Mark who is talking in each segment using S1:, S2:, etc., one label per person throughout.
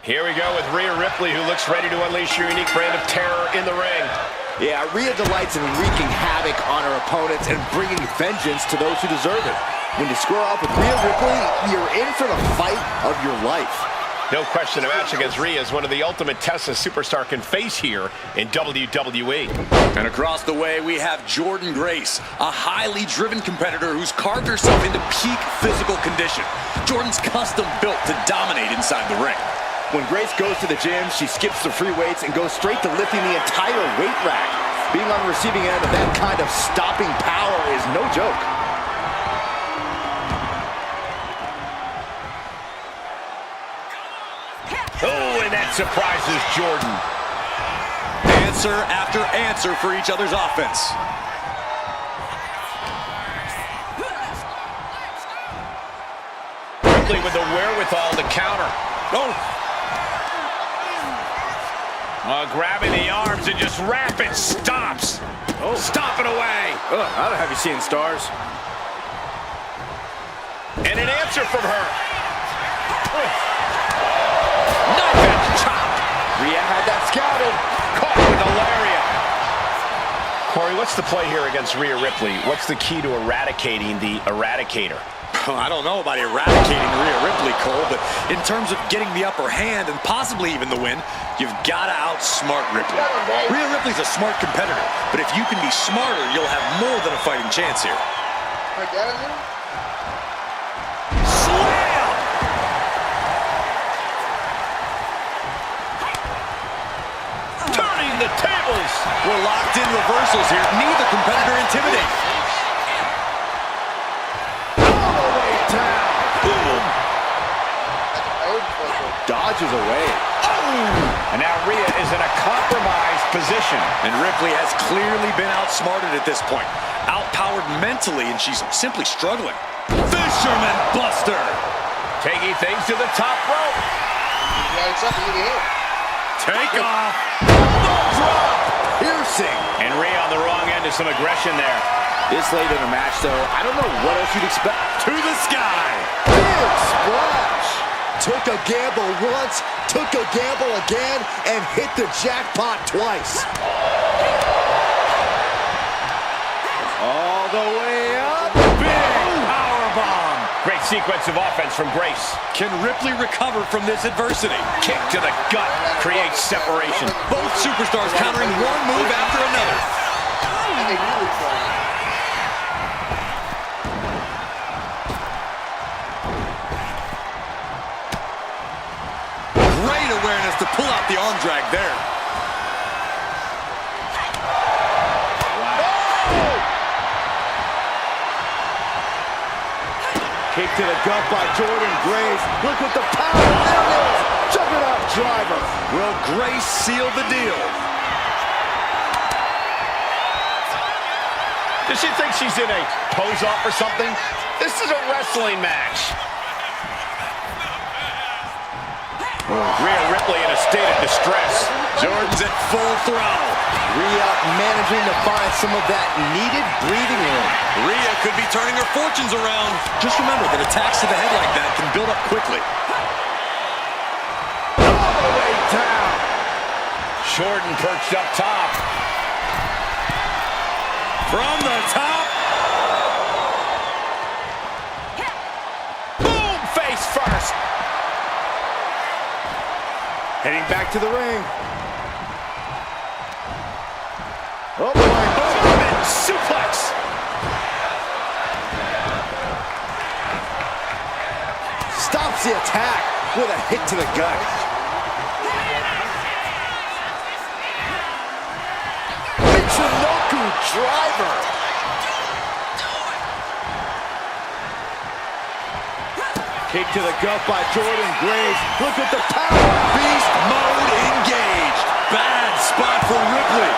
S1: Here we go with Rhea Ripley, who looks ready to unleash her unique brand of terror in the ring.
S2: Yeah, Rhea delights in wreaking havoc on her opponents and bringing vengeance to those who deserve it. When you square off with Rhea Ripley, you're in for the fight of your life.
S1: No question, a match against Rhea is one of the ultimate tests a superstar can face here in WWE.
S3: And across the way, we have Jordynne Grace, a highly driven competitor who's carved herself into peak physical condition. Jordynne's custom built to dominate inside the ring.
S2: When Grace goes to the gym, she skips the free weights and goes straight to lifting the entire weight rack. Being on the receiving end of that kind of stopping power is no joke.
S1: Oh, and that surprises Jordynne.
S3: Answer after answer for each other's offense.
S1: Ripley with the wherewithal to counter.
S3: Oh!
S1: Grabbing the arms and just rapid stops.
S2: Oh.
S1: Stomping away.
S2: I don't have you seeing stars.
S1: And an answer from her. Knife edge chop.
S2: Rhea had that scouted.
S1: Caught with a lariat. Corey, what's the play here against Rhea Ripley? What's the key to eradicating the Eradicator?
S3: I don't know about eradicating Rhea Ripley, Cole, but in terms of getting the upper hand and possibly even the win, you've got to outsmart Ripley. Rhea Ripley's a smart competitor, but if you can be smarter, you'll have more than a fighting chance here.
S1: Slam! Turning the tables.
S3: We're locked in reversals here. Neither competitor intimidates.
S2: Dodges away.
S1: Oh! And now Rhea is in a compromised position.
S3: And Ripley has clearly been outsmarted at this point. Outpowered mentally, and she's simply struggling. Fisherman Buster!
S1: Taking things to the top rope.
S3: Take off!
S2: Drop! Piercing!
S1: And Rhea on the wrong end of some aggression there.
S2: This late in the match, though, I don't know what else you'd expect.
S3: To the sky!
S2: Big splash! Took a gamble once, took a gamble again, and hit the jackpot twice. All the way up.
S3: Big powerbomb!
S1: Great sequence of offense from Grace.
S3: Can Ripley recover from this adversity?
S1: Kick to the gut creates separation.
S3: Both superstars countering one move after another. Great awareness to pull out the arm drag there.
S2: Kick to the gut by Jordynne Grace. Look at the power. There it is. Juggernaut driver.
S3: Will Grace seal the deal?
S1: Does she think she's in a pose-off or something? This is a wrestling match. Rhea Ripley in a state of distress.
S3: Jordynne's at full throttle.
S2: Rhea managing to find some of that needed breathing room.
S3: Rhea could be turning her fortunes around. Just remember that attacks to the head like that can build up quickly.
S2: All the way down.
S1: Jordynne perched up top.
S3: From the top.
S1: Boom! Face first.
S2: Heading back to the ring. Oh, boy.
S1: Boom! Suplex.
S2: Stops the attack with a hit to the gut. Michinoku driver. Kick to the gut by Jordynne Grace. Look at the power.
S3: Beast mode engaged. Bad spot for Ripley.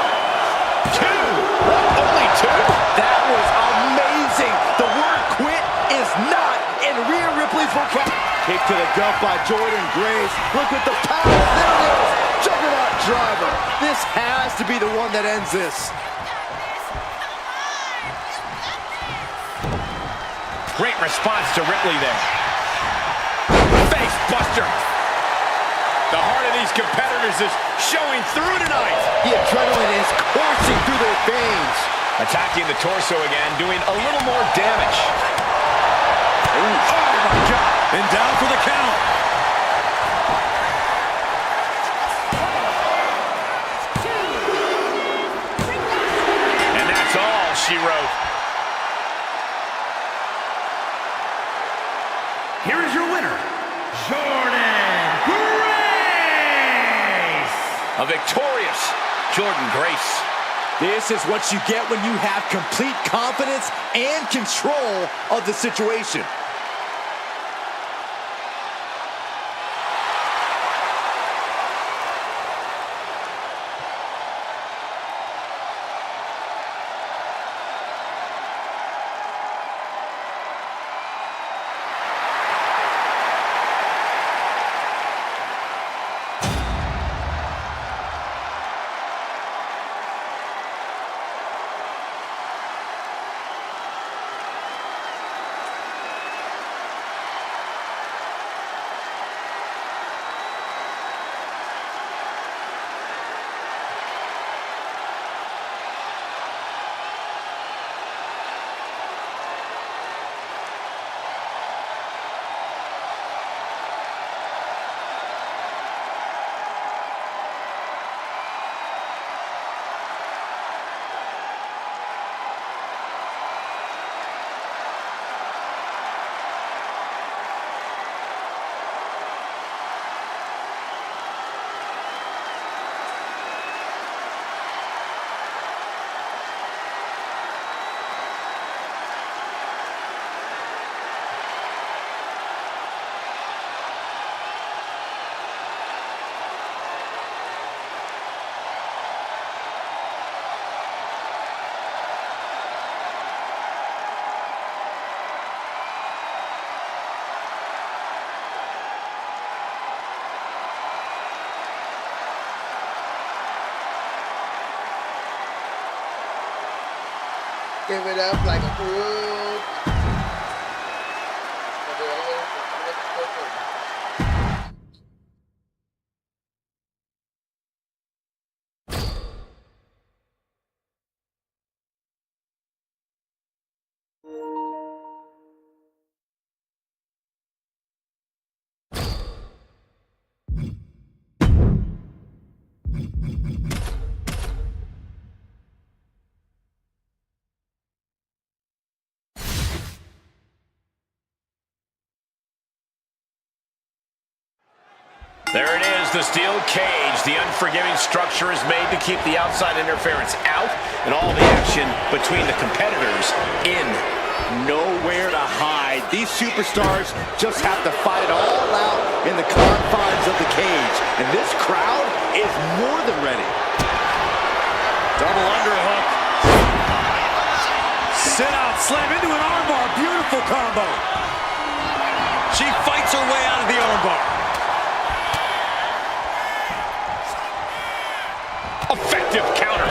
S1: Two. Only two.
S2: That was amazing. The word quit is not in Rhea Ripley's vocabulary. Kick to the gut by Jordynne Grace. Look at the power. There it is. Juggernaut driver. This has to be the one that ends this.
S1: Great response to Ripley there. Face buster. The heart of these competitors is showing through tonight.
S2: The adrenaline is coursing through their veins.
S1: Attacking the torso again, doing a little more damage.
S3: Oh, my God. And down for the count.
S1: And that's all she wrote.
S4: Here is your winner, Jordynne Grace.
S1: A victorious Jordynne Grace.
S2: This is what you get when you have complete confidence and control of the situation.
S5: Give it up like a good.
S1: There it is, the steel cage. The unforgiving structure is made to keep the outside interference out and all the action between the competitors in.
S2: Nowhere to hide. These superstars just have to fight it all out in the confines of the cage. And this crowd is more than ready.
S3: Double underhook. Sit out, slam into an armbar. Beautiful combo. She fights her way out of the armbar.
S1: Effective counter.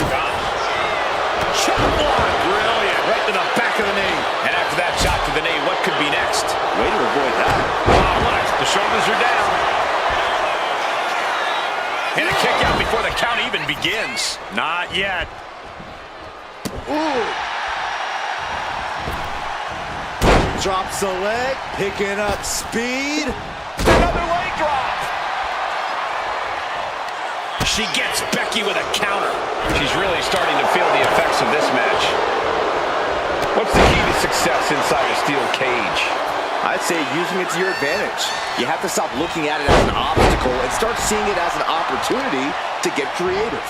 S2: Shot block.
S1: Brilliant. Right to the back of the knee. And after that shot to the knee, what could be next?
S2: Way to avoid that.
S1: What? The shoulders are down. And a kick out before the count even begins.
S3: Not yet.
S2: Ooh. Drops the leg, picking up speed.
S1: Another leg drop. She gets Becky with a counter. She's really starting to feel the effects of this match. What's the key to success inside a steel cage?
S2: I'd say using it to your advantage. You have to stop looking at it as an obstacle and start seeing it as an opportunity to get creative.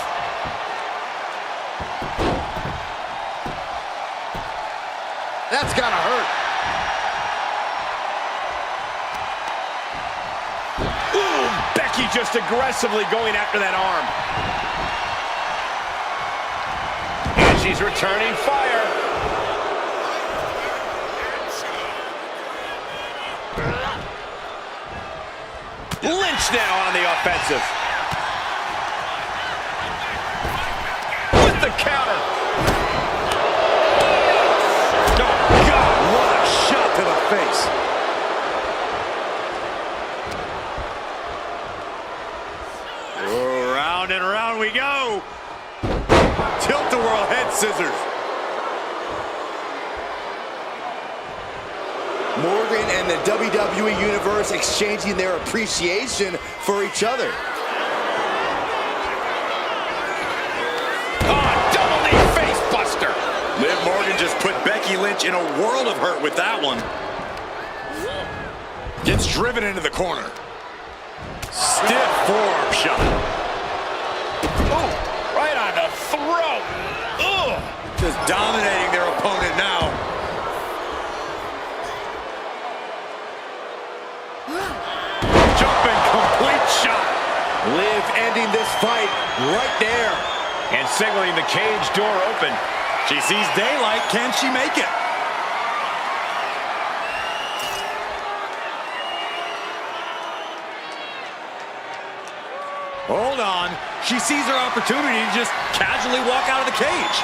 S2: That's gotta hurt.
S1: Ooh, Becky just aggressively going after that arm. And she's returning fire. Lynch now on the offensive. With the counter. Oh, God, what a shot to the face.
S3: scissors.
S2: Morgan and the WWE Universe exchanging their appreciation for each other.
S1: Oh, double knee face buster.
S3: Liv Morgan just put Becky Lynch in a world of hurt with that one. Gets driven into the corner. Stiff forearm shot.
S1: Oh, right on the throat. Ugh.
S3: Just dominating their opponent now.
S1: Jumping complete shot.
S2: Liv ending this fight right there.
S1: And signaling the cage door open.
S3: She sees daylight. Can she make it? Hold on. She sees her opportunity to just casually walk out of the cage.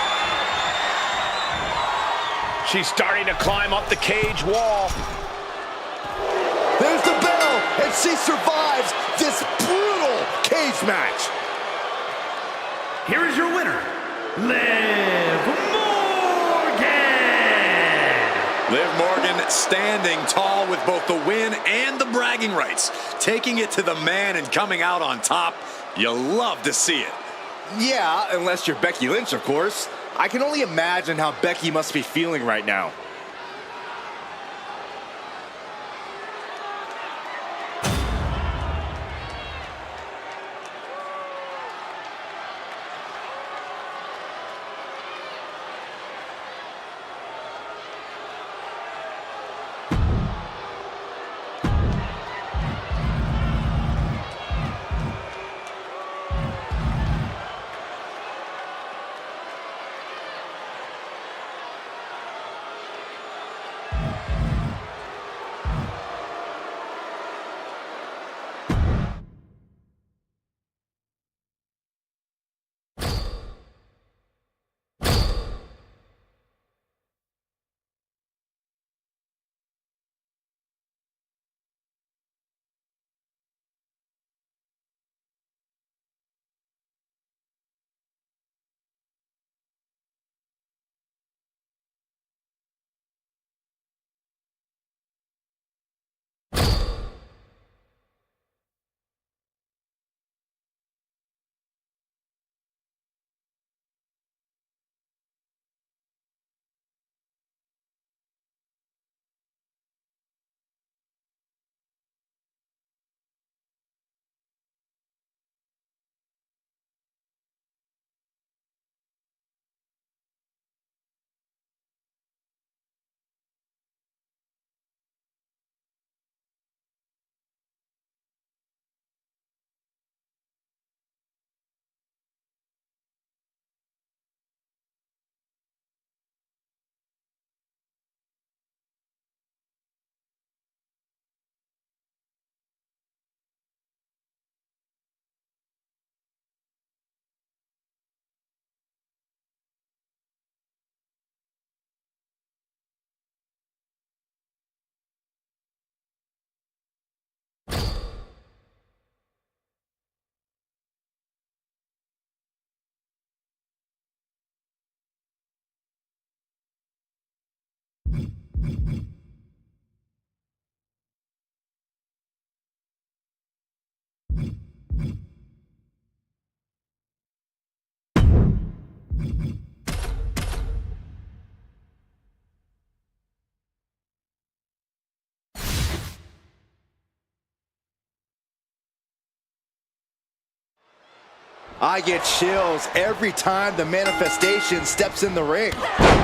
S1: She's starting to climb up the cage wall.
S2: There's the bell, and she survives this brutal cage match.
S4: Here is your winner, Liv Morgan.
S3: Liv Morgan standing tall with both the win and the bragging rights. Taking it to the man and coming out on top. You love to see it.
S2: Yeah, unless you're Becky Lynch, of course. I can only imagine how Becky must be feeling right now. I get chills every time the manifestation steps in the ring.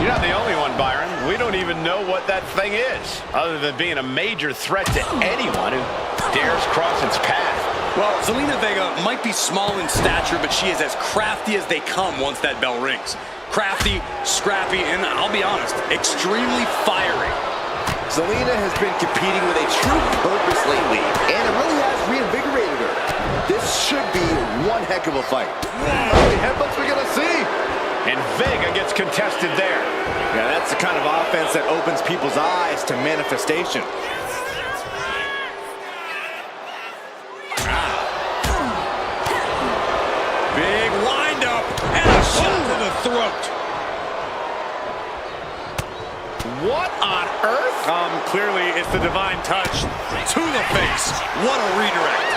S1: You're not the only one, Byron. We don't even know what that thing is, other than being a major threat to anyone who dares cross its path.
S3: Well, Zelina Vega might be small in stature, but she is as crafty as they come once that bell rings. Crafty, scrappy, and I'll be honest, extremely fiery.
S2: Zelina has been competing with a true purpose lately, and it really has reinvigorated her. This should be one heck of a fight. How many headbutts we gonna see?
S1: And Vega gets contested there.
S2: Yeah, that's the kind of offense that opens people's eyes to manifestation.
S3: Big windup and a shot to the throat.
S2: What on earth?
S3: Clearly it's the divine touch to the face. What a redirect.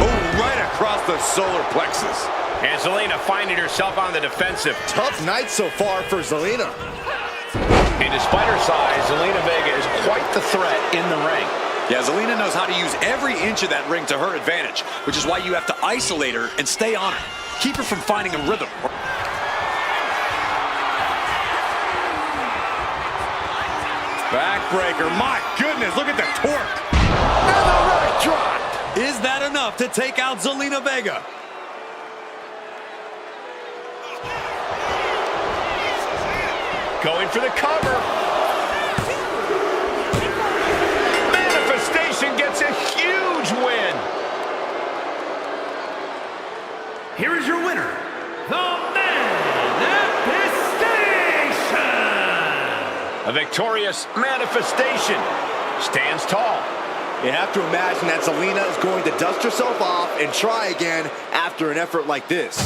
S2: Oh, right across the solar plexus.
S1: And Zelina finding herself on the defensive.
S2: Tough night so far for Zelina.
S1: And despite her size, Zelina Vega is quite the threat in the ring.
S3: Yeah, Zelina knows how to use every inch of that ring to her advantage, which is why you have to isolate her and stay on her. Keep her from finding a rhythm. Backbreaker, my goodness, look at the torque.
S2: And the right drop.
S3: Is that enough to take out Zelina Vega?
S1: Going for the cover. Manifestation gets a huge win.
S4: Here is your winner, the Manifestation!
S1: A victorious Manifestation stands tall.
S2: You have to imagine that Zelina is going to dust herself off and try again after an effort like this.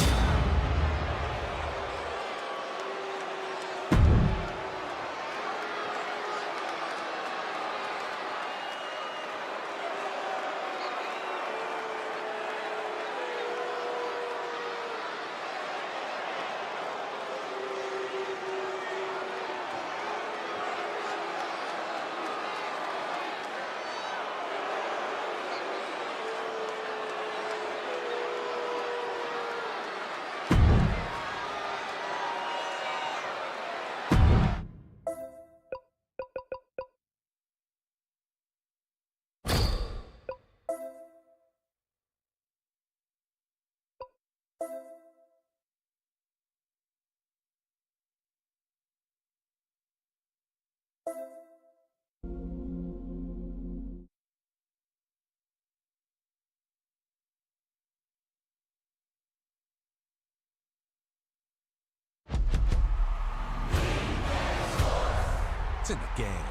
S6: It's in the game.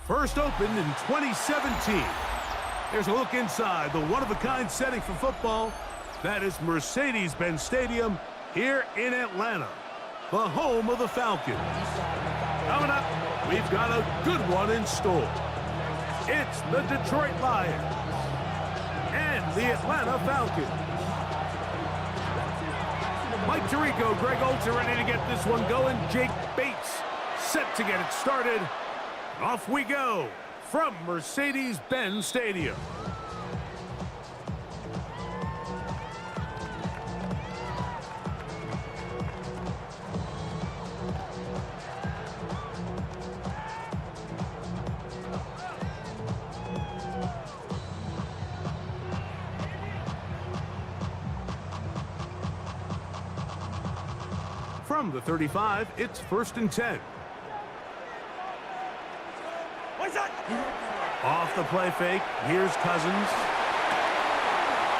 S4: First opened in 2017. There's a look inside the one-of-a-kind setting for football. That is Mercedes-Benz Stadium here in Atlanta, the home of the Falcons. Coming up, we've got a good one in store. It's the Detroit Lions and the Atlanta Falcons. Mike Tirico, Greg Olsen ready to get this one going. Jake Bates set to get it started. Off we go from Mercedes-Benz Stadium. From the 35, it's 1st and 10. Off the play fake, here's Cousins.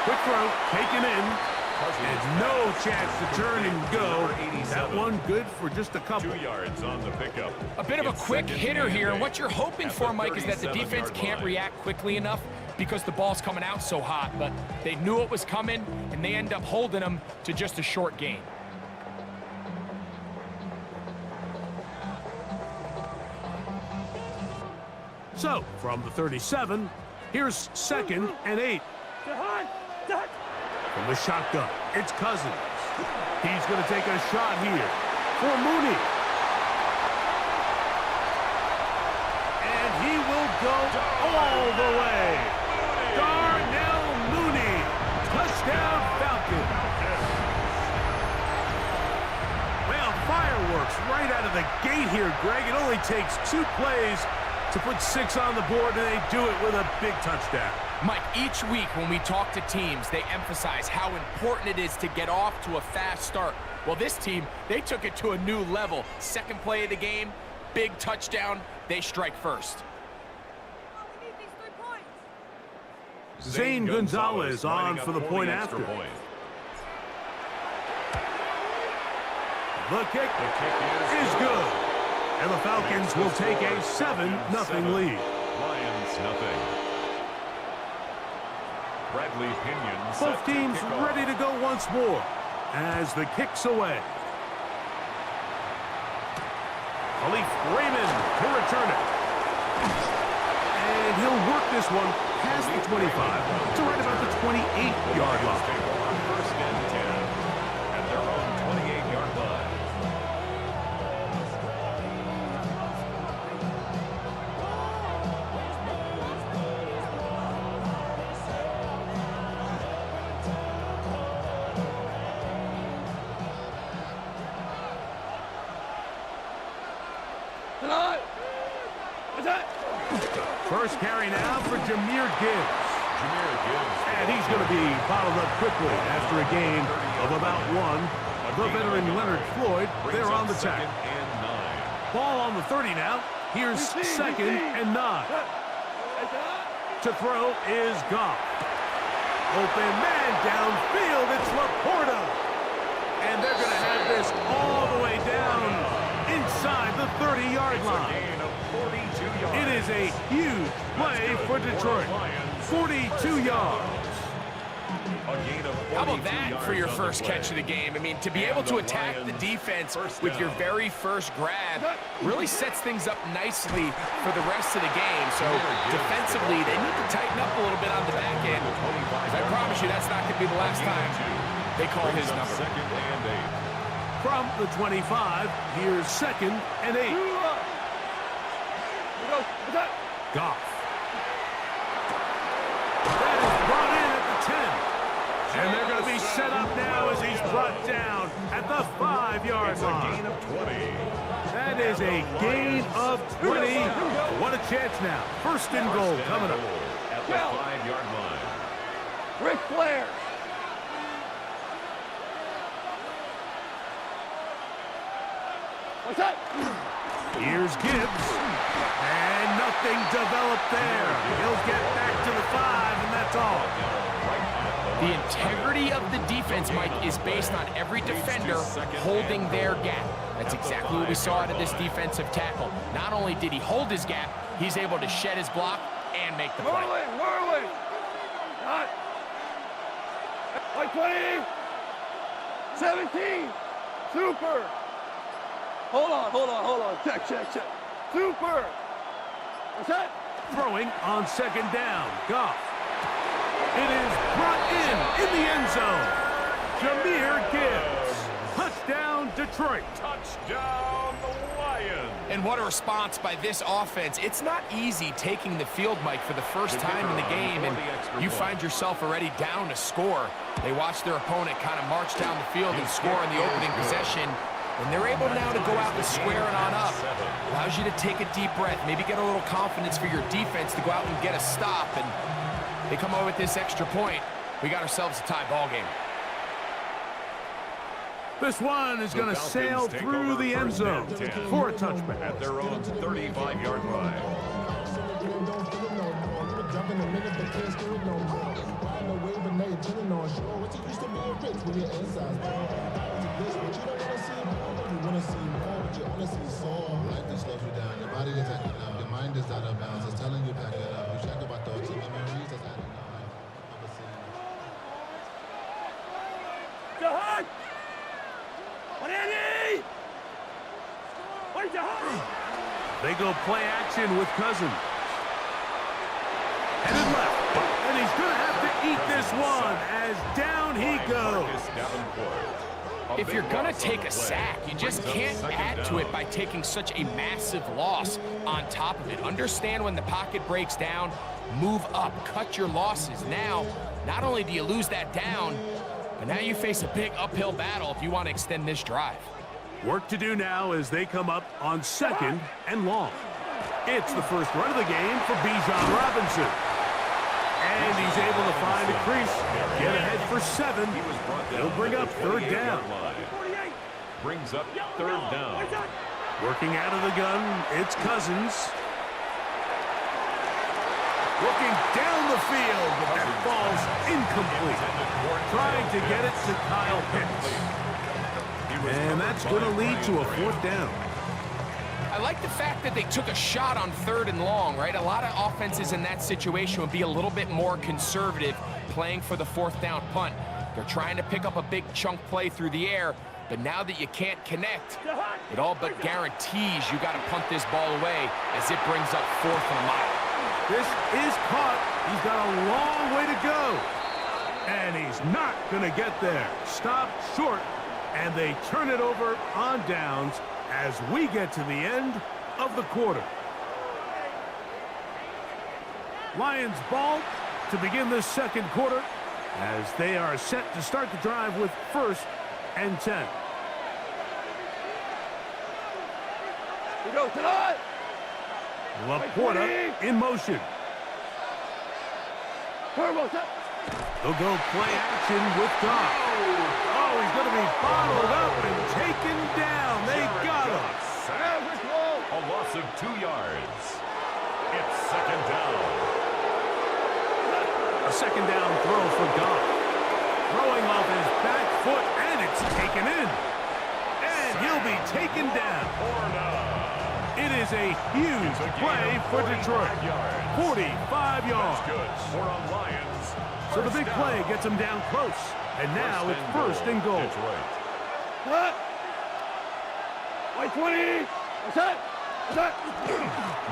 S4: Quick throw, taken in. And no chance to turn and go. That one good for just a couple.
S7: 2 yards on the pickup.
S8: A bit of a quick hitter here, and what you're hoping for, Mike, is that the defense can't react quickly enough because the ball's coming out so hot. But they knew it was coming, and they end up holding them to just a short gain.
S4: So, from the 37, here's 2nd and 8. From the shotgun, it's Cousins. He's going to take a shot here for Mooney. And he will go all the way. Darnell Mooney, touchdown Falcons. Well, fireworks right out of the gate here, Greg. It only takes 2 plays to put 6 on the board, and they do it with a big touchdown.
S8: Mike, each week when we talk to teams, they emphasize how important it is to get off to a fast start. Well, this team, they took it to a new level. 2nd play of the game, big touchdown, they strike first.
S4: Zane Gonzalez on for the point after. The kick is good. And the Falcons will take a 7-0 lead.
S7: Lions nothing. Bradley Pinion.
S4: Both teams ready to go once more as the kick's away. Khalif Raymond to return it. And he'll work this one past the 25 to right about the 28-yard line.
S7: 1st and 10 at their own 28-yard line.
S4: First carry now for Jahmyr Gibbs. And he's going to be bottled up quickly after a gain of about 1. The veteran Leonard Floyd, they're on the tackle. Ball on the 30 now. Here's 2nd and 9. To throw is Goff. Open man downfield, it's Laporta. And they're going to have this all the way down inside the 30-yard line. It is a huge play for Detroit. 42 yards.
S8: How about that for your first catch of the game? I mean, to be able to attack the defense with your very first grab really sets things up nicely for the rest of the game. So defensively, they need to tighten up a little bit on the back end. I promise you that's not going to be the last time they call his number.
S4: From the 25, here's 2nd and 8. Goff. That is brought in at the 10. And they're going to be set up now as he's brought down at the 5-yard line. That is a gain of 20. What a chance now. 1st and goal coming up.
S7: At the 5-yard line.
S5: Ric Flair. What's that?
S4: Here's Gibbs. And nothing developed there. He'll get back to the 5, and that's all.
S8: The integrity of the defense, Mike, is based on every defender holding their gap. That's exactly what we saw out of this defensive tackle. Not only did he hold his gap, he's able to shed his block and make the play.
S4: Whirling. Got. 20. 17. Super. Hold on. Check. Super. What's that? Throwing on second down. Goff. It is brought in the end zone. Jahmyr Gibbs. Touchdown, Detroit.
S7: Touchdown, the Lions.
S8: And what a response by this offense. It's not easy taking the field, Mike, for the first time in the game, and you find yourself already down to score. They watch their opponent kind of march down the field and score in the opening possession, and they're able now to go out and square it on up. Allows you to take a deep breath, maybe get a little confidence for your defense to go out and get a stop, and they come over with this extra point. We got ourselves a tie ball game.
S4: This one is going to sail through the end zone for a touchback.
S7: At their own 35-yard line.
S9: Your mind is out of bounds. It's telling you back it up. You check about those memories. That's adding
S4: Jahan! They go play action with Cousins. Headed left. And he's going to have to eat this one as down he goes.
S8: If you're going to take a sack, you just can't add to it by taking such a massive loss on top of it. Understand when the pocket breaks down, move up, cut your losses. Now, not only do you lose that down, but now you face a big uphill battle if you want to extend this drive.
S4: Work to do now as they come up on second and long. It's the first run of the game for Bijan Robinson. And he's able to find a crease, get ahead for 7. He'll bring up third down.
S7: Brings up third down.
S4: Working out of the gun, it's Cousins. Looking down the field, but that ball's incomplete. Trying to get it to Kyle Pitts. And that's going to lead to a fourth down.
S8: I like the fact that they took a shot on third and long, right? A lot of offenses in that situation would be a little bit more conservative playing for the fourth down punt. They're trying to pick up a big chunk play through the air, but now that you can't connect, it all but guarantees you got to punt this ball away as it brings up 4th and a mile.
S4: This is caught. He's got a long way to go. And he's not going to get there. Stopped short, and they turn it over on downs as we get to the end of the quarter. Lions ball to begin this second quarter as they are set to start the drive with 1st and 10. We go tonight. Laporta in motion. They'll go play action with Goff. Oh, he's going to be bottled up and taken down. They got him.
S7: A loss of 2 yards. It's second down.
S4: A second down throw for Goff. Throwing off his back foot, and it's taken in. And he'll be taken down. It is a huge play for Detroit. 45 yards. So the big play gets him down close. And now it's 1st and goal. White 20. What's that?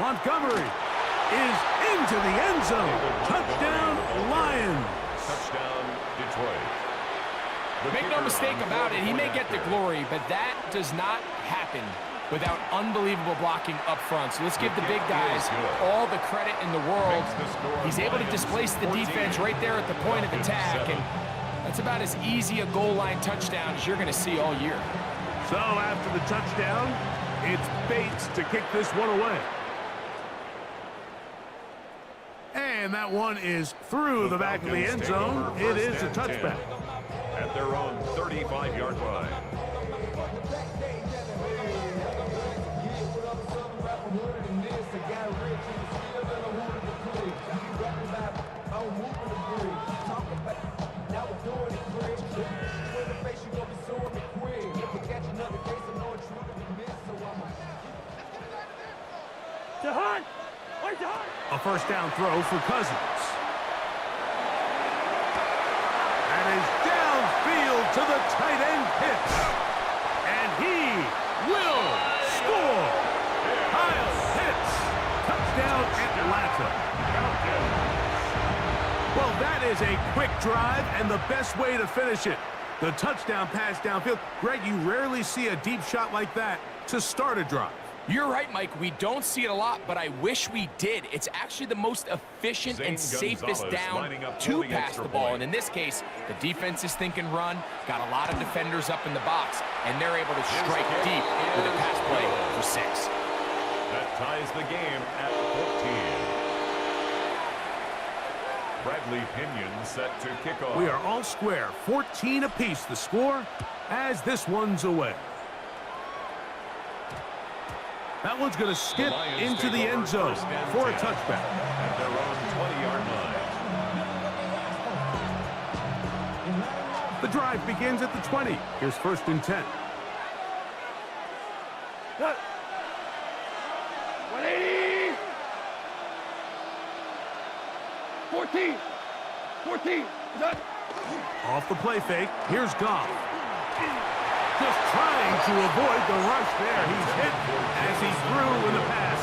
S4: Montgomery is into the end zone. Touchdown, Lions.
S7: Touchdown, Detroit.
S8: Make no mistake about it, he may get the glory, but that does not happen without unbelievable blocking up front. So let's give the big guys all the credit in the world. He's able to displace the defense right there at the point of attack, and that's about as easy a goal line touchdown as you're going to see all year.
S4: So after the touchdown, it's Bates to kick this one away. And that one is through the back of the end zone. It is a touchback.
S7: At their own 35-yard line.
S4: A first down throw for Cousins. That is downfield to the tight end Pitts. And he will score. Kyle Pitts. Touchdown Atlanta. Well, that is a quick drive and the best way to finish it. The touchdown pass downfield. Greg, you rarely see a deep shot like that to start a drive.
S8: You're right, Mike. We don't see it a lot, but I wish we did. It's actually the most efficient and safest down to pass the ball. And in this case, the defense is thinking run, got a lot of defenders up in the box, and they're able to strike deep with a pass play for 6.
S7: That ties the game at 14. Bradley Pinion set to kick off.
S4: We are all square. 14 apiece the score as this one's away. That one's going to skip into the end zone for a touchback.
S7: At their own 20-yard line.
S4: The drive begins at the 20. Here's 1st and 10.
S5: 180. 14.
S4: Off the play fake. Here's Goff. Just trying to avoid the rush there. He's hit as he threw, and the pass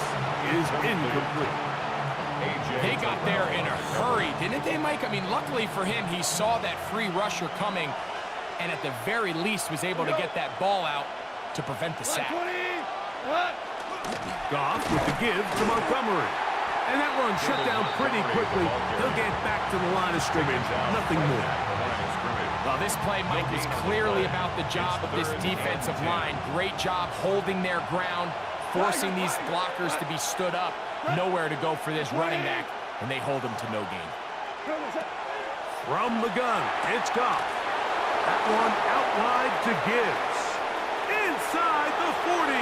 S4: is incomplete.
S8: They got there in a hurry, didn't they, Mike? I mean, luckily for him, he saw that free rusher coming, and at the very least was able to get that ball out to prevent the sack.
S4: Goff with the give to Montgomery. And that run shut down pretty quickly. He'll get back to the line of scrimmage. Nothing more.
S8: Well, this play, Mike, is clearly about the job of this defensive line. Great job holding their ground, forcing these blockers to be stood up. Nowhere to go for this running back, and they hold him to no gain.
S4: From the gun, it's Goff. That one out wide to Gibbs. Inside the 40.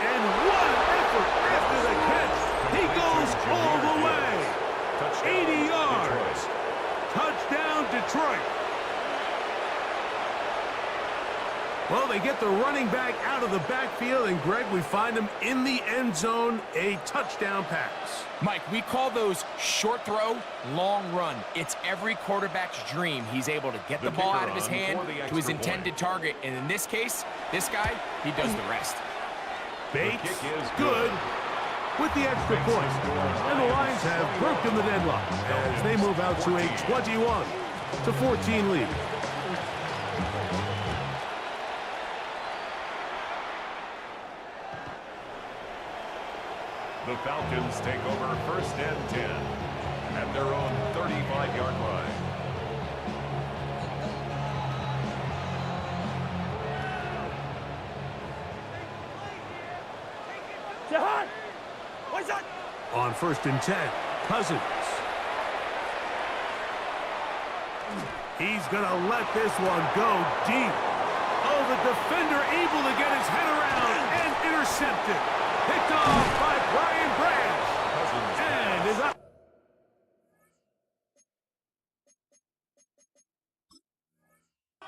S4: And what an effort after the catch. He goes all the way. 80 yards. Touchdown, Detroit. Well, they get the running back out of the backfield, and Greg, we find him in the end zone, a touchdown pass.
S8: Mike, we call those short throw, long run. It's every quarterback's dream. He's able to get the ball out of his hand to his intended target, and in this case, this guy, he does the rest.
S4: Bates, good, with the extra point. And the Lions have broken the deadlock as they move out to a 21-14 lead.
S7: The Falcons take over 1st and 10 at their own 35-yard line.
S4: On 1st and 10, Cousins. He's going to let this one go deep. Oh, the defender able to get his head around and intercepted. Picked off by Brian Branch. And is up.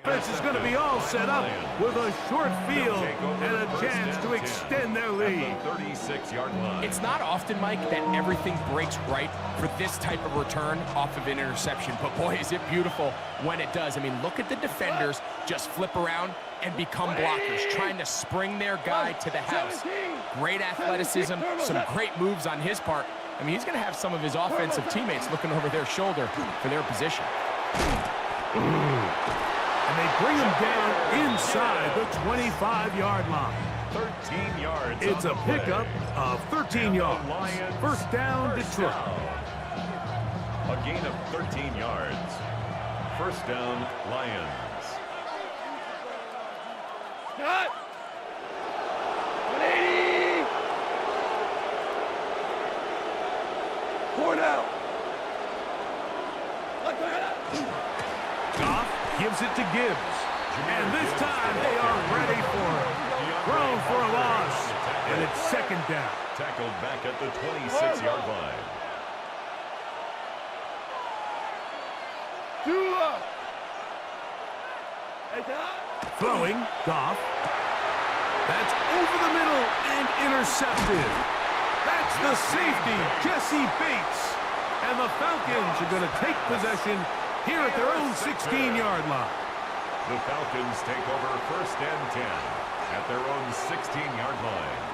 S4: Offense is going to be all set up with a short field and a chance to extend their lead.
S7: 36-yard line.
S8: It's not often, Mike, that everything breaks right for this type of return off of an interception. But boy, is it beautiful when it does. I mean, look at the defenders just flip around and become blockers, trying to spring their guy to the house. Great athleticism, some great moves on his part. I mean, he's going to have some of his offensive teammates looking over their shoulder for their position.
S4: And they bring him down inside the 25-yard line.
S7: 13 yards.
S4: It's a pickup of 13 yards. First down, Detroit.
S7: A gain of 13 yards. First down, Lions.
S5: Cut! 180! 4 now.
S4: Goff gives it to Gibbs. And this time they are ready for him. Thrown for a loss. And it's 2nd down.
S7: Tackled back at the 26-yard line.
S4: Throwing, Goff. That's over the middle, and intercepted. That's the safety, Jesse Bates. And the Falcons are going to take possession here at their own 16-yard line.
S7: The Falcons take over 1st and 10 at their own 16-yard line.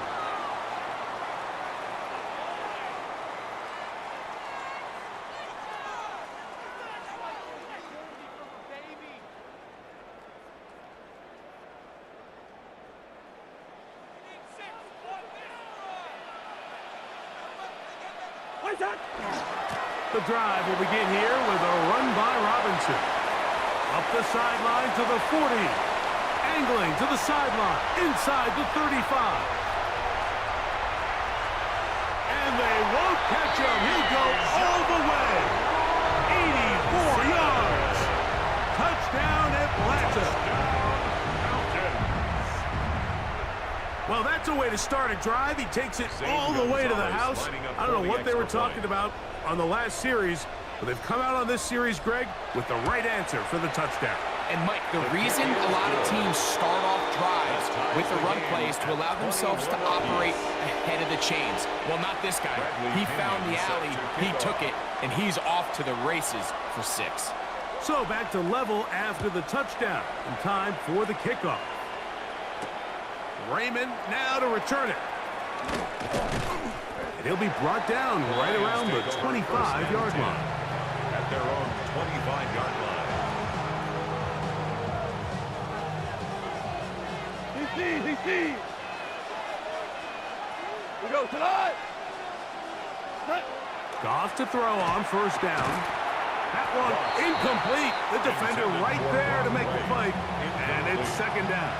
S4: The drive will begin here with a run by Robinson. Up the sideline to the 40. Angling to the sideline, inside the 35. And they won't catch him. He'll go all the way. 84 yards. Touchdown, Atlanta. Well, that's a way to start a drive. He takes it all the way to the house. I don't know what they were talking about on the last series, but they've come out on this series, Greg, with the right answer for the touchdown.
S8: And, Mike, the reason a lot of teams start off drives with the run plays to allow themselves to operate ahead of the chains. Well, not this guy. He found the alley, he took it, and he's off to the races for 6.
S4: So back to level after the touchdown, and time for the kickoff. Raymond now to return it. And he'll be brought down right around the 25-yard line.
S7: At their own 25-yard line.
S4: DC. We go tonight. Goff to throw on 1st down. That one incomplete. The defender right there to make the play. And it's 2nd down.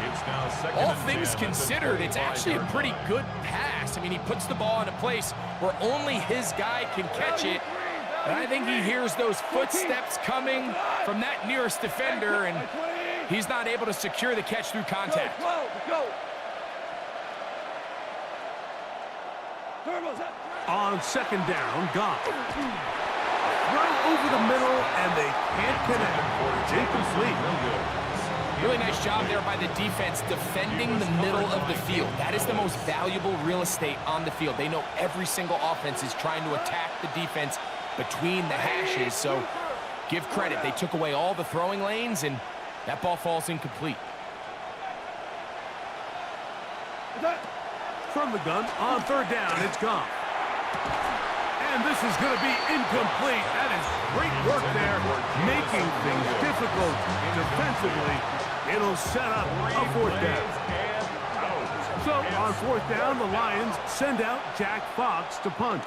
S7: It's now 2nd
S8: All
S7: and
S8: things
S7: 10
S8: considered, it's actually a pretty good pass. I mean, he puts the ball in a place where only his guy can catch it. And I think he hears those footsteps coming from that nearest defender, and he's not able to secure the catch through contact.
S4: On 2nd down, Goff. Throw over the middle, and they can't connect. It's incomplete.
S8: Really nice job there by the defense defending the middle of the field. That is the most valuable real estate on the field. They know every single offense is trying to attack the defense between the hashes, so give credit. They took away all the throwing lanes, and that ball falls incomplete.
S4: From the gun, on 3rd down, it's Goff. And this is going to be incomplete. That is great work there, making things difficult defensively. It'll set up a 4th down. So on 4th down, the Lions send out Jack Fox to punt.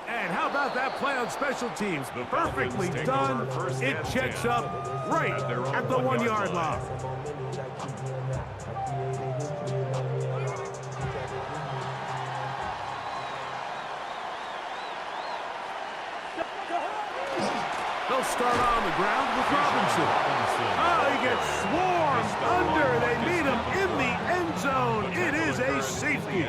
S4: And how about that play on special teams? Perfectly done. It checks up right at the 1-yard line. They'll start on the ground with Robinson. Oh, he gets swarmed under. They meet him in the end zone. It is a safety.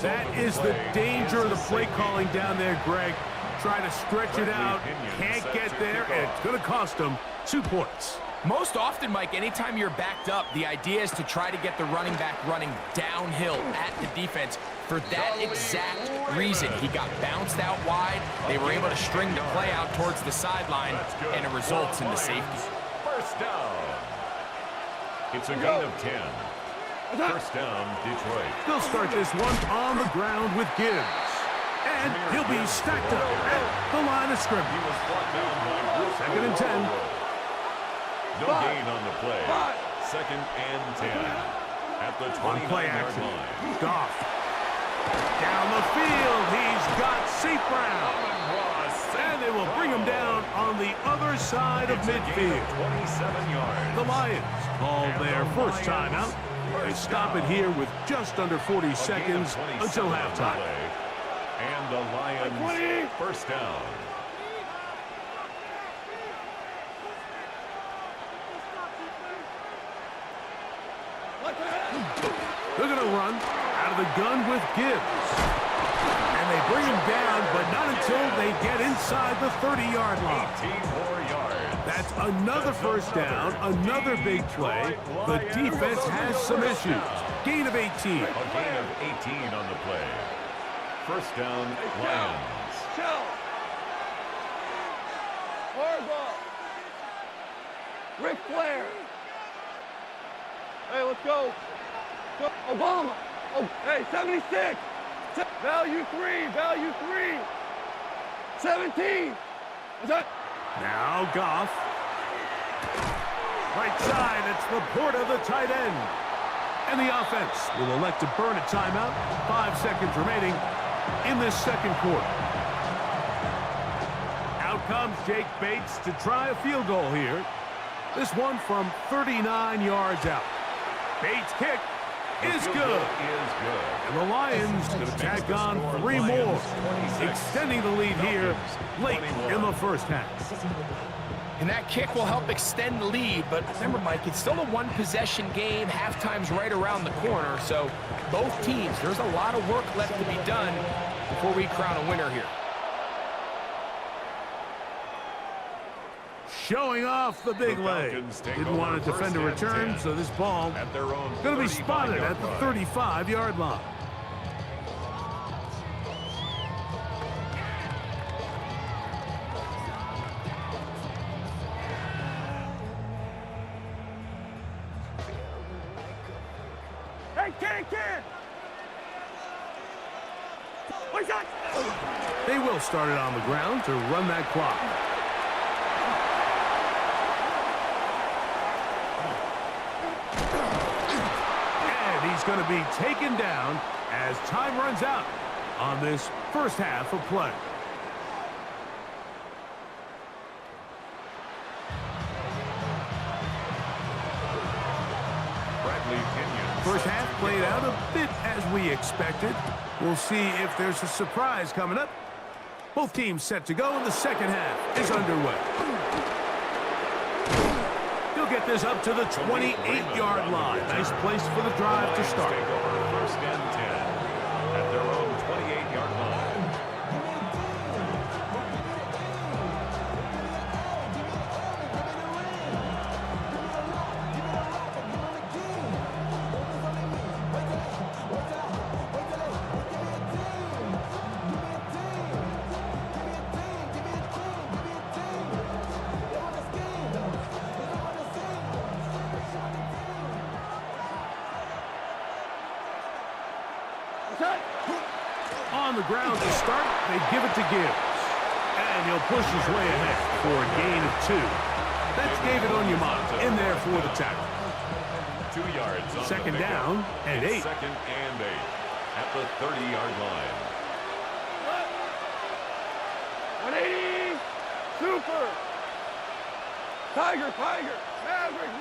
S4: That is the danger of the play calling down there, Greg. Trying to stretch it out, can't get there, and it's going to cost them 2 points.
S8: Most often, Mike, anytime you're backed up, the idea is to try to get the running back running downhill at the defense. For that exact reason, he got bounced out wide. They were able to string the play out towards the sideline, and it results in the safety.
S7: 1st down. It's a gain of 10. 1st down, Detroit.
S4: They'll start this one on the ground with Gibbs. And he'll be stacked up at the line of scrimmage.
S7: He was brought down by
S4: 2nd and 10.
S7: No gain on the play. 2nd and 10 at the 29-yard line.
S4: Goff. Down the field, he's got St. Brown. And they will bring him down on the other side of midfield.
S7: 27 yards.
S4: The Lions call their first timeout. They stop it here with just under 40 seconds until halftime.
S7: And the Lions 1st down.
S4: They're going to run out of the gun with Gibbs. And they bring him down, but not until they get inside the 30-yard line.
S7: 18 more yards.
S4: That's another first down, another big play. The defense has some issues. Gain of 18.
S7: A gain of 18 on the play. First down, Lions.
S5: Harbaugh. Ric Flair. Hey, let's go. Obama. Oh, hey, 76. Value 3. Value 3. 17. Is that?
S4: Now Goff. Right side, it's Laporta, the tight end. And the offense will elect to burn a timeout. 5 seconds remaining in this second quarter. Out comes Jake Bates to try a field goal here. This one from 39 yards out. Bates' kick is good. And the Lions going to tack on 3 more, extending the lead here late in the first half.
S8: And that kick will help extend the lead, but remember, Mike, it's still a one-possession game. Halftime's right around the corner, so both teams, there's a lot of work left to be done before we crown a winner here.
S4: Showing off the big leg. Didn't want to defend a return, so this ball going to be spotted at the 35-yard line. They will start it on the ground to run that clock. And he's going to be taken down as time runs out on this first half of play. First half played out a bit as we expected. We'll see if there's a surprise coming up. Both teams set to go, and the second half is underway. He'll get this up to the 28-yard line. Nice place for the drive to start.
S7: First and 10 at their own 28-yard line.
S4: On the ground to start, they give it to Gibbs. And he'll push his way ahead for a gain of 2. That's David Onyemata in there for the tackle.
S7: 2 yards on
S4: second down and 8.
S7: Second and 8 at the 30-yard line.
S5: 180. Super. Tiger.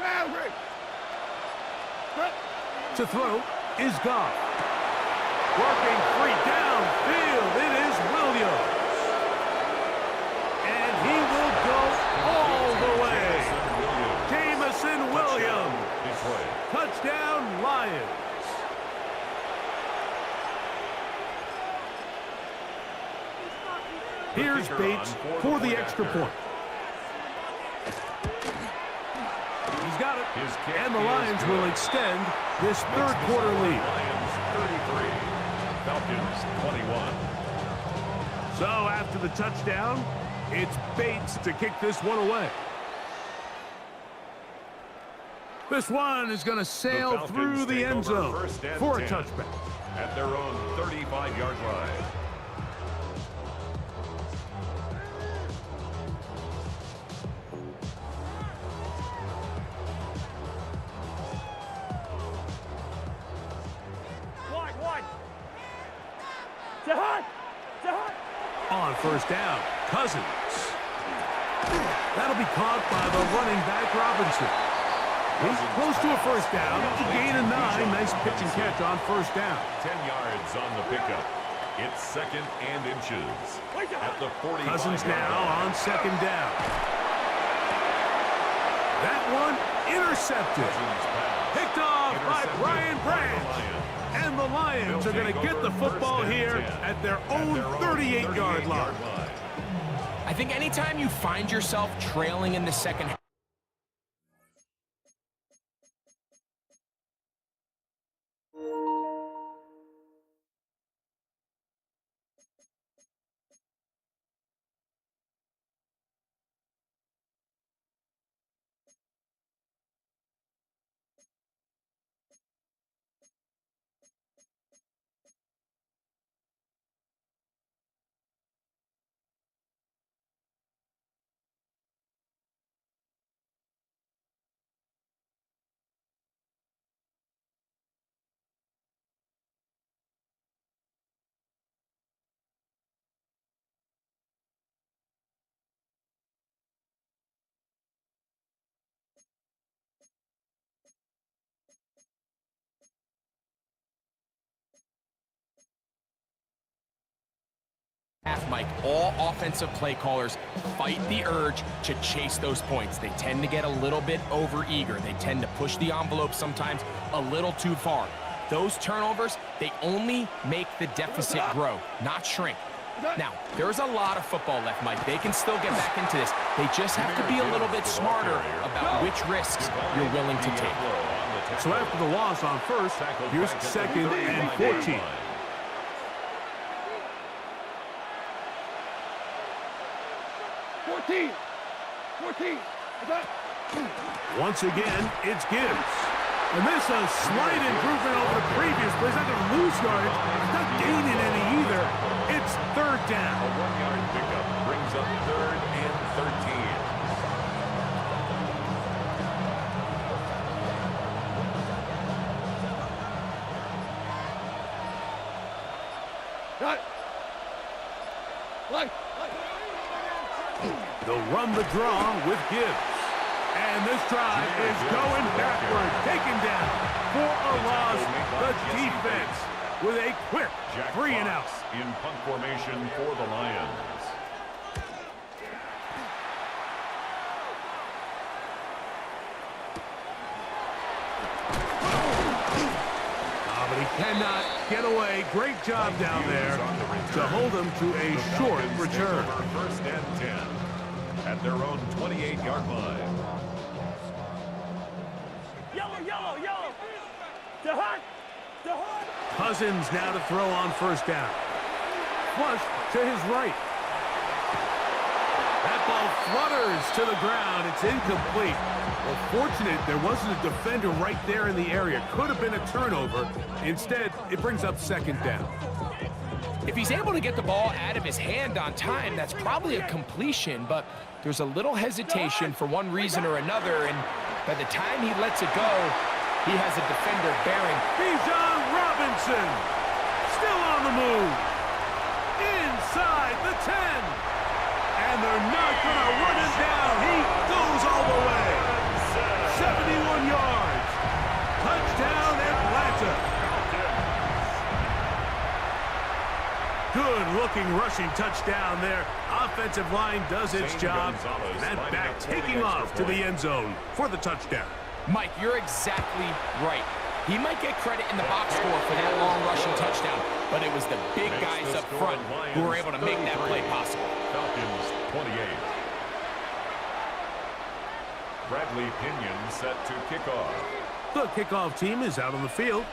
S5: Maverick.
S4: To throw is Goff. Working free downfield, it is Williams. And he will go all the way. Jameson Williams. Touchdown, Lions. Here's Bates for the extra point. He's got it. And the Lions will extend this third quarter lead.
S7: Lions 33. Falcons 21.
S4: So after the touchdown, it's Bates to kick this one away. This one is going to sail through the end zone for a touchback.
S7: At their own 35-yard line.
S4: On first down, Cousins. That'll be caught by the running back, Robinson. He's close to a first down. A gain of 9. Nice pitch and catch on first down.
S7: 10 yards on the pickup. It's second and inches. At the 45.
S4: Cousins now on second down. That one intercepted. Picked off by Brian Branch. And the Lions are going to get the football here at their own 38-yard line.
S8: I I think anytime you find yourself trailing in the second half, Mike, all offensive play callers fight the urge to chase those points. They tend to get a little bit overeager. They tend to push the envelope sometimes a little too far. Those turnovers, they only make the deficit grow, not shrink. Now, there's a lot of football left, Mike. They can still get back into this. They just have to be a little bit smarter about which risks you're willing to take.
S4: So after the loss on first, here's 2nd and 14. Once again, it's Gibbs. And this a slight improvement over the previous play. He's not going to lose yardage. He's not gaining any either. It's 3rd down.
S7: A 1-yard pickup brings up 3rd and 13.
S4: They'll run the draw with Gibbs. And this drive is going backward, taken down for a loss. The defense with a quick 3-and-out.
S7: In punt formation for the Lions.
S4: But he cannot get away. Great job down there to hold him to a short return.
S7: 1st and 10 at their own 28-yard line.
S4: Cousins now to throw on 1st down. Flush to his right. That ball flutters to the ground. It's incomplete. Well, fortunate there wasn't a defender right there in the area. Could have been a turnover. Instead, it brings up 2nd down.
S8: If he's able to get the ball out of his hand on time, that's probably a completion, but there's a little hesitation for one reason or another, and by the time he lets it go, he has a defender bearing.
S4: Bijan Robinson still on the move. Inside the 10. And they're not going to run him down. He goes all the way. 71 yards. Touchdown Atlanta. Good-looking rushing touchdown there. Offensive line does its job. That back taking off to the end zone for the touchdown.
S8: Mike, you're exactly right. He might get credit in the box score for that long rushing touchdown, but it was the big guys up front who were able to make that play possible.
S7: Falcons 28. Bradley Pinion set to kick off.
S4: The kickoff team is out on the field,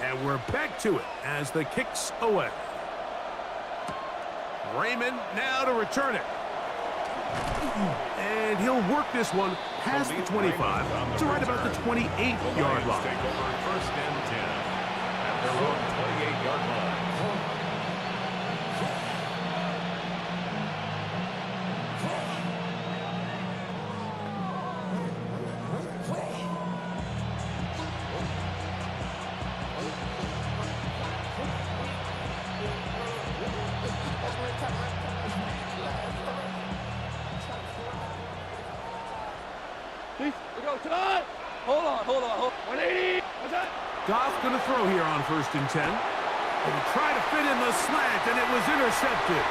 S4: and we're back to it as the kick's away. Raymond now to return it. And he'll work this one past the 25 to right about the 28-yard line.
S7: Take over 1st and 10 at their own 28-yard line.
S5: Hold on. 180. What's that?
S4: Goff going to throw here on 1st and 10. And he tried to fit in the slant, and it was intercepted.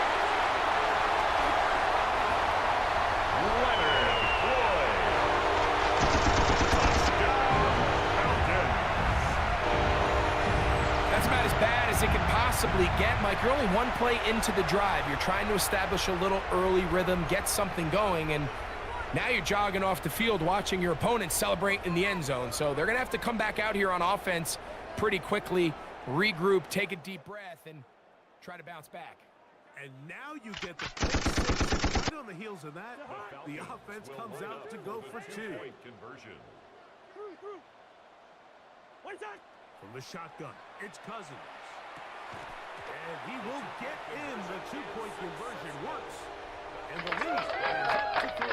S7: Leonard Floyd. Touchdown, Falcons.
S8: That's about as bad as it can possibly possibly get. Mike, you're only one play into the drive. You're trying to establish a little early rhythm, get something going, and now you're jogging off the field watching your opponent celebrate in the end zone. So they're going to have to come back out here on offense pretty quickly, regroup, take a deep breath, and try to bounce back.
S4: And now you get the pick six. Right on the heels of that, the offense comes out to go for two.
S7: Conversion.
S4: From the shotgun, it's Cousins. And he will get in. The two-point conversion works. And the lead is up to 3.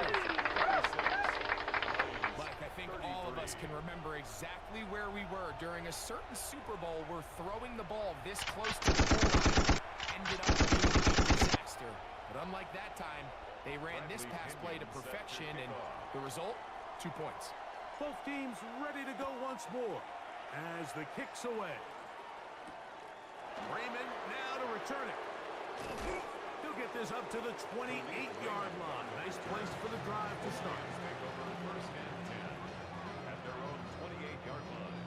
S8: Mike, I think all of us can remember exactly where we were during a certain Super Bowl where throwing the ball this close to the goal line ended up being a disaster. But unlike that time, they ran this pass play to perfection, and the result, 2 points.
S4: Both teams ready to go once more as the kick's away. Raymond now to return it. He'll get this up to the 28-yard line. Nice place for the drive to start.
S7: First and 10 at their own 28-yard line.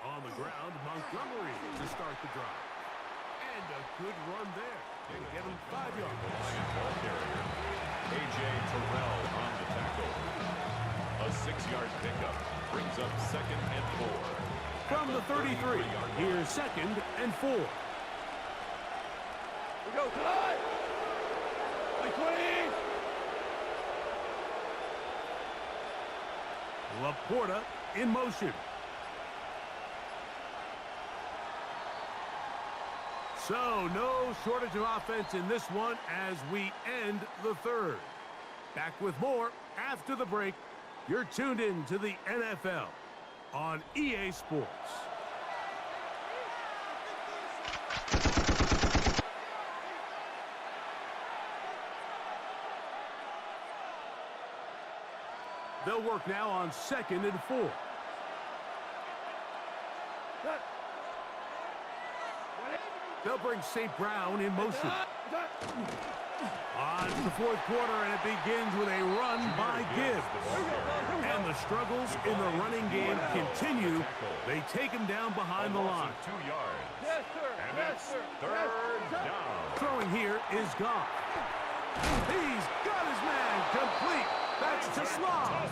S4: On the ground, Montgomery to start the drive. And a good run there. They get him 5 yards.
S7: Lion ball carrier, A.J. Terrell on the tackle. A 6-yard pickup brings up 2nd and 4.
S4: From the 33, here's 2nd and 4.
S2: We go tonight. Like 20.
S4: Laporta in motion. So, no shortage of offense in this one as we end the third. Back with more after the break. You're tuned in to the NFL on EA Sports. They'll work now on 2nd and 4. They'll bring St. Brown in motion. On to the fourth quarter, and it begins with a run by Gibbs. And the struggles in the running game continue. They take him down behind the line.
S7: 2 yards. Yes, sir. And it's third down.
S4: Throwing here is Goff. He's got his man complete. That's to Slav.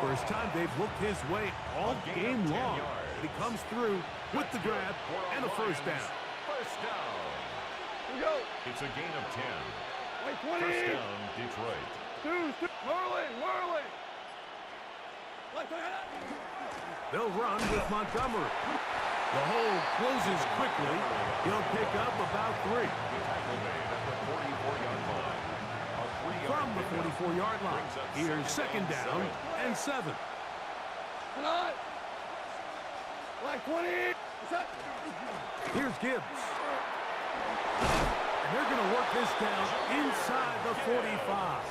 S4: First time they've looked his way all game long. He comes through with the grab and a first down.
S7: First down.
S2: We go.
S7: It's a gain of 10.
S2: Like 20.
S7: First down, Detroit.
S2: Whirling.
S4: They'll run with Montgomery. The hole closes quickly. He'll pick up about 3.
S7: Tackle made at the 44-yard line.
S4: From the 44-yard line, here's 2nd down and 7.
S2: Tonight. Like 20.
S4: Here's Gibbs. And they're going to work this down inside the 45.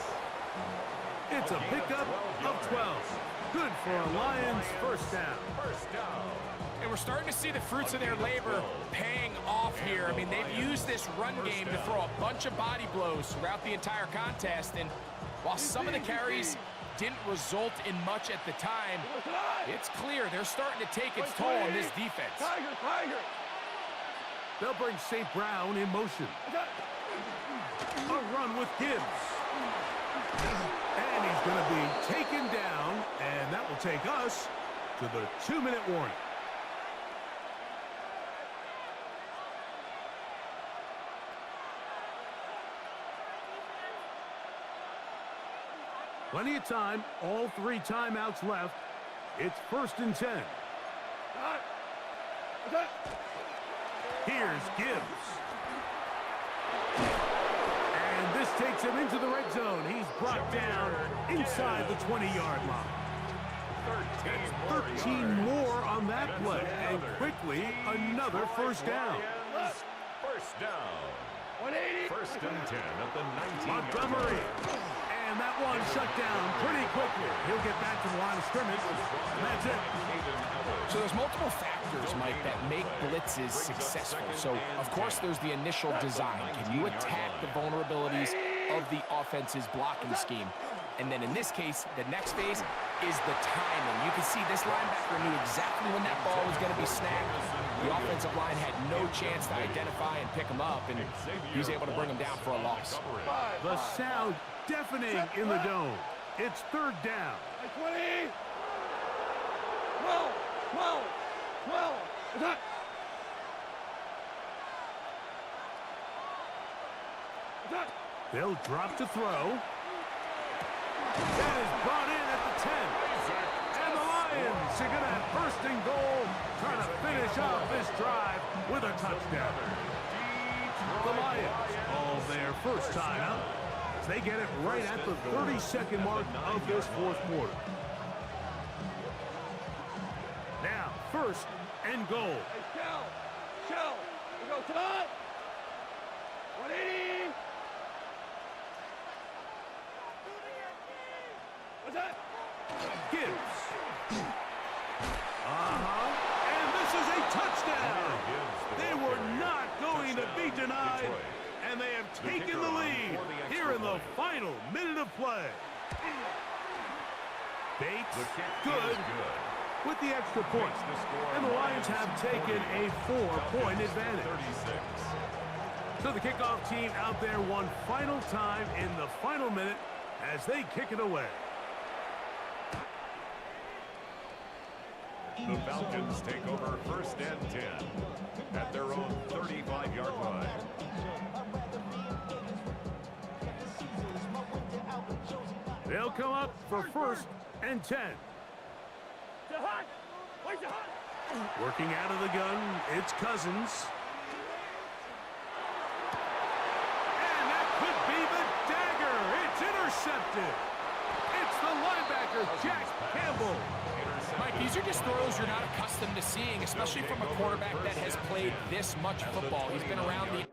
S4: It's a pickup of 12. Good for a Lions first down.
S7: First down.
S8: And we're starting to see the fruits of their labor paying off here. I mean, they've used this run game to throw a bunch of body blows throughout the entire contest. And while some of the carries didn't result in much at the time, it's clear they're starting to take its toll on this defense.
S2: Tiger.
S4: They'll bring St. Brown in motion. A run with Gibbs. And he's going to be taken down, and that will take us to the 2-minute warning. Plenty of time, all 3 timeouts left. It's 1st and 10. Here's Gibbs. And this takes him into the red zone. He's brought down inside the 20-yard line. 13 more on that play. And quickly, another first down.
S7: First down.
S2: 180.
S7: First and 10 at the 19-yard
S4: Montgomery.
S7: line.
S4: And that one shut down pretty quickly. He'll get back to the line of scrimmage. And that's it.
S8: So there's multiple factors, Mike, that make blitzes successful. So, of course, there's the initial design. Can you attack the vulnerabilities of the offense's blocking scheme? And then in this case, the next phase is the timing. You can see this linebacker knew exactly when that ball was going to be snagged. The offensive line had no chance to identify and pick him up, and he was able to bring him down for a loss.
S4: The sound deafening in the dome. It's third down.
S5: 20. 12. 12. 12. Attack. Attack.
S4: They'll drop to throw. That is brought in at the 10. And the Lions are going to have first and goal, trying to finish off this drive with a touchdown. The Lions call their first timeout as they get it right at the 30-second mark of this fourth quarter. Now, first and goal.
S5: Hey, Shell. We go to the 180. What's that?
S4: Gibbs. And this is a touchdown. They were not going to be denied, and they have taken the lead here in the final minute of play. Bates, good with the extra point, and the Lions have taken a 4-point advantage. So the kickoff team out there one final time in the final minute as they kick it away.
S7: The Falcons take over first and 10 at their own 35-yard line.
S4: They'll come up for first and 10. Working out of the gun, it's Cousins. And that could be the dagger. It's intercepted. It's the linebacker, Jack Campbell.
S8: Mike, these are just throws you're not accustomed to seeing, especially from a quarterback that has played this much football. He's been around the...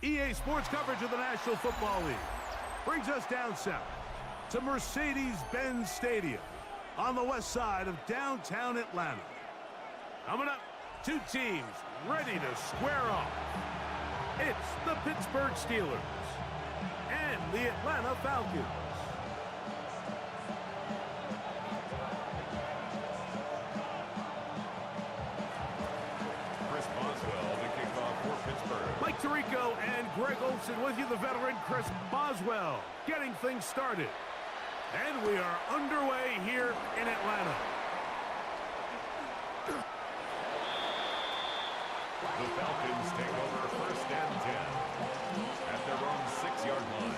S4: EA Sports coverage of the National Football League brings us down south to Mercedes-Benz Stadium on the west side of downtown Atlanta. Coming up, two teams ready to square off. It's the Pittsburgh Steelers and the Atlanta Falcons.
S7: Chris Boswell to kick off for Pittsburgh.
S4: Mike Tirico and Greg Olsen with you, the veteran Chris Boswell, getting things started. And we are underway here in Atlanta.
S7: The Falcons take over first and 10 at their own 6-yard line.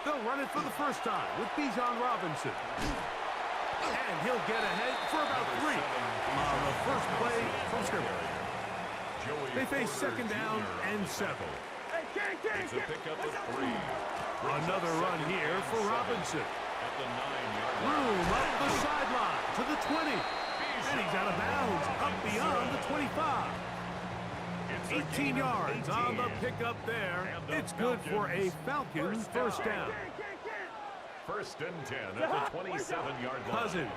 S4: They'll run it for the first time with Bijan Robinson. And he'll get ahead for about 3 on the first play from scrimmage. They face second down and 7.
S7: It's a pickup of 3.
S4: Another run here for Robinson.
S7: At the 9-yard
S4: Room up the sideline to the 20. And he's out of bounds, up beyond the 25. 18 yards on the pickup there. It's good for a Falcons first down.
S7: 1st and 10 at the 27-yard line.
S4: Cousins